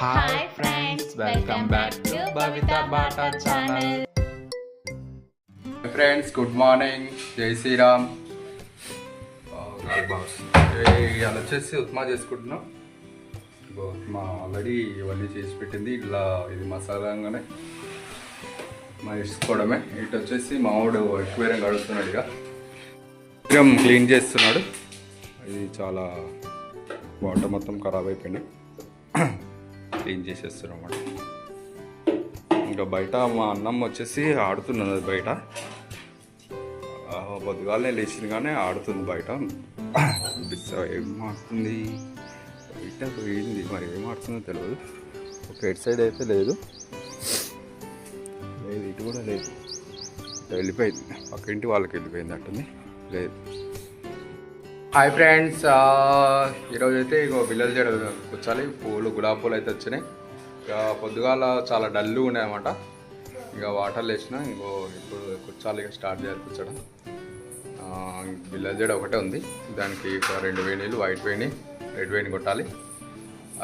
Hi friends, welcome back to Bhavita Bata channel. Hi friends, good morning. Jai Sri Ram. ఇలా వచ్చేసి ఉప్మా చేసుకుంటున్నాం. Upma already ఇవన్నీ చేసి పెట్టింది. ఇలా ఇది మసాలాగానే ఉప్మా వేసుకోవడమే. ఇటు వచ్చేసి మామిడు ఎక్కువేరం కడుగుతున్నాడు. ఇక క్లీన్ చేస్తున్నాడు. ఇది చాలా వాటర్ మొత్తం ఖరాబ్ అయిపోయినాయి. క్లీన్ చేసేస్తున్నాం అన్నమాట. ఇంకా బయట మా అన్నం వచ్చేసి ఆడుతున్నది బయట. పొద్దుగాలనే లేచింది కానీ ఆడుతుంది బయట. ఏం ఆడుతుంది బయట పోయింది, మరి ఏం ఆడుతుందో తెలియదు. ఒక హెడ్ సైడ్ అయితే లేదు, ఇటు కూడా లేదు. వెళ్ళిపోయింది, పక్క ఇంటి వాళ్ళకి వెళ్ళిపోయింది అట్టుంది. లేదు. హాయ్ ఫ్రెండ్స్, ఈరోజు అయితే ఇక పిల్లలు చేయడం కూర్చాలి. పూలు గులాబీ పూలు అయితే వచ్చినాయి. ఇక పొద్దుగాల చాలా డల్గా ఉన్నాయి అన్నమాట. ఇక వాటర్లు వేసిన ఇంకో ఇప్పుడు కూర్చాలి. ఇక స్టార్ట్ చేయాలి కూర్చోడం. బిల్లల జడ ఒకటే ఉంది, దానికి ఒక 2 వేణీలు, వైట్ వేణి, రెడ్ వేణి కొట్టాలి.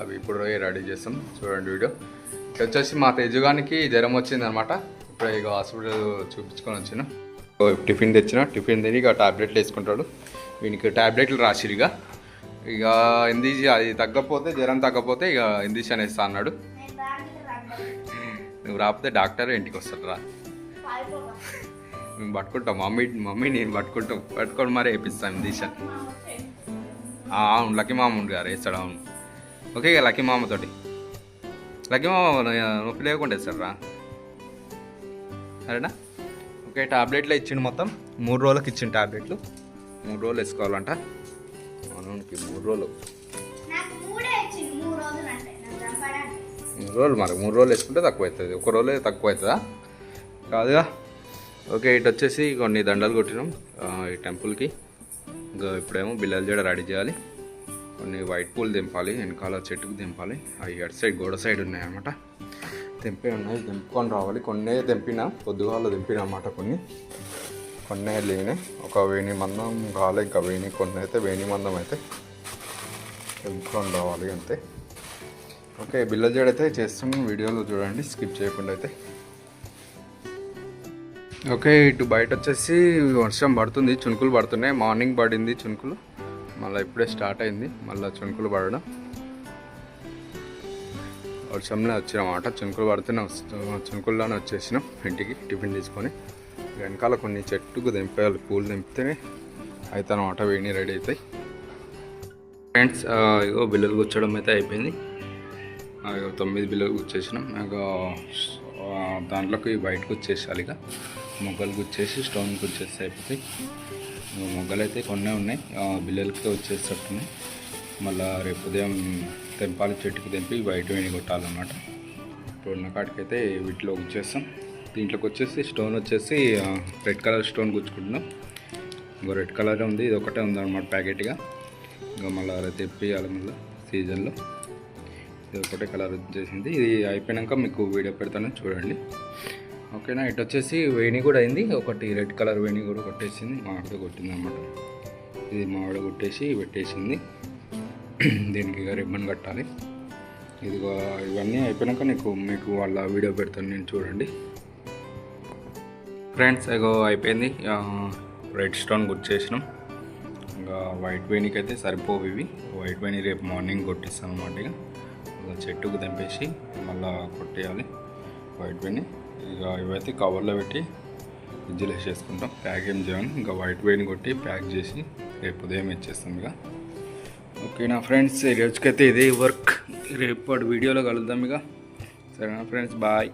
అవి ఇప్పుడు రెడీ చేస్తాం. చూడండి వీడియో. ఇక వచ్చేసి మా తేజుగానికి జ్వరం వచ్చిందనమాట. ఇప్పుడు ఇక హాస్పిటల్ చూపించుకొని వచ్చిన. టిఫిన్ తెచ్చిన, టిఫిన్ తిని ఇక టాబ్లెట్లు వేసుకుంటాడు. వీనికి టాబ్లెట్లు రాసిరిగా. ఇక అది తగ్గకపోతే, జ్వరం తగ్గకపోతే ఇక ఇంజక్షన్ వేస్తా అన్నాడు. నువ్వు రాకపోతే డాక్టర్ ఇంటికి వస్తాడు. రా, మేము పట్టుకుంటాం. మమ్మీ నేను పట్టుకొని మరీ వేపిస్తాను ఇంజక్షన్. అవును, లక్కీ మామ గారు వేస్తాడు. అవును, ఓకే. ఇక లక్కీ మామతోటి, లక్కీ మామ నొప్పి లేకుండా వేస్తాడు. రా, సరేనా? ఓకే. టాబ్లెట్లు ఇచ్చిండు. మొత్తం 3 రోజులకు ఇచ్చిండు టాబ్లెట్లు. 3 రోజులు వేసుకోవాలంట. మనకి 3 రోజులు, 3 రోజులు. మరి 3 రోజులు వేసుకుంటే తక్కువ అవుతుంది. 1 రోజులే తక్కువ అవుతుందా? కాదుగా. ఓకే. ఇటు వచ్చేసి కొన్ని దండలు కొట్టినాం ఈ టెంపుల్కి. ఇంకా ఇప్పుడేమో బిల్లల జడ రెడీ చేయాలి. కొన్ని వైట్ పూలు దింపాలి, వెనకాల చెట్టుకు దింపాలి. అవి అటు సైడ్ గోడ సైడ్ ఉన్నాయన్నమాట. తెంపే ఉన్నాయి, దింపుకొని రావాలి. కొన్నే తెంపిన, పొద్దుగాల దింపిన అన్నమాట. కొన్నే లేని ఒక వేణి మందం కావాలి. ఇంకా కొన్ని అయితే వేణి మందం అయితే తెంపుకొని రావాలి అంతే. ఓకే. బిల్లల జడ అయితే చేస్తున్నాం. వీడియోలో చూడండి, స్కిప్ చేయకుండా అయితే. ఓకే. ఇటు బయట వచ్చేసి వర్షం పడుతుంది, చినుకులు పడుతున్నాయి. మార్నింగ్ పడింది చినుకులు, మళ్ళీ ఇప్పుడే స్టార్ట్ అయింది మళ్ళీ చినుకులు పడడం. వర్షంలో వచ్చినామాట. చినుకులు పడుతూనే చినుకుల్లోనే వచ్చేసినాం ఇంటికి టిఫిన్ తీసుకొని. వెనకాల కొన్ని చెట్టుకు దింపేయాలి, పూలు దింపితేనే అయితే అన్నమాట. వేణి రెడీ అవుతాయి. ఫ్రెండ్స్, ఇగో బిల్లలు కూర్చోడం అయితే అయిపోయింది. 9 బిల్లలు కూర్చేసినాం. ఇక దాంట్లోకి బయటకు వచ్చేసాలి. ఇక మొగ్గలు గుచ్చేసి స్టోన్ గుచ్చేసి అయిపోతాయి. మొగ్గలు అయితే కొన్నే ఉన్నాయి, బిల్లలకి వచ్చేసేటట్టున్నాయి. మళ్ళీ రేపు ఉదయం తెంపాలి, చెట్టుకి తెంపి బయట వేణి కొట్టాలన్నమాట. ఇప్పుడు ఉన్న కాడికైతే వీటిలో గుచ్చేస్తాం. దీంట్లోకి వచ్చేసి స్టోన్ వచ్చేసి రెడ్ కలర్ స్టోన్ గుచ్చుకుంటున్నాం. ఇంకో రెడ్ కలర్ ఉంది, ఇది ఒకటే ఉందన్నమాట ప్యాకెట్గా. ఇంకా మళ్ళీ తెప్పియాలి మళ్ళీ సీజన్లో. ఇది ఒకటే కలర్ వచ్చేసింది. ఇది అయిపోయాక మీకు వీడియో పెడతాను, చూడండి. ఓకేనా? ఇటు వచ్చేసి వేణి కూడా అయింది. ఒకటి రెడ్ కలర్ వేణి కూడా కొట్టేసింది, మామిడితో కొట్టింది అన్నమాట. ఇది మామిడి కొట్టేసి పెట్టేసింది. దీనికి ఇక రిబ్బన్ కట్టాలి. ఇవన్నీ అయిపోయాక మీకు వాళ్ళ వీడియో పెడతాను నేను, చూడండి. ఫ్రెండ్స్, ఇగో అయిపోయింది. రెడ్ స్టోన్ గుర్చేసినాం. ఇంకా వైట్ వేణికి అయితే సరిపోవు ఇవి. వైట్ వేణి రేపు మార్నింగ్ కొట్టిస్తాను అన్నమాట. ఇక చెట్టుకు తెంపేసి మళ్ళీ కొట్టేయాలి వైట్ వేణి. ఇక ఇవైతే కవర్లో పెట్టి ఫ్రిడ్జ్లో వేసేసుకుంటాం. ప్యాక్ ఏం చేయాలి, ఇంకా వైట్ వేణి కొట్టి ప్యాక్ చేసి రేపు ఉదయం ఇచ్చేస్తాం ఇక. ఓకేనా ఫ్రెండ్స్, ఈ రోజుకైతే ఇదే వర్క్. రేపు వీడియోలో కలుద్దాం ఇక. సరేనా ఫ్రెండ్స్, బాయ్.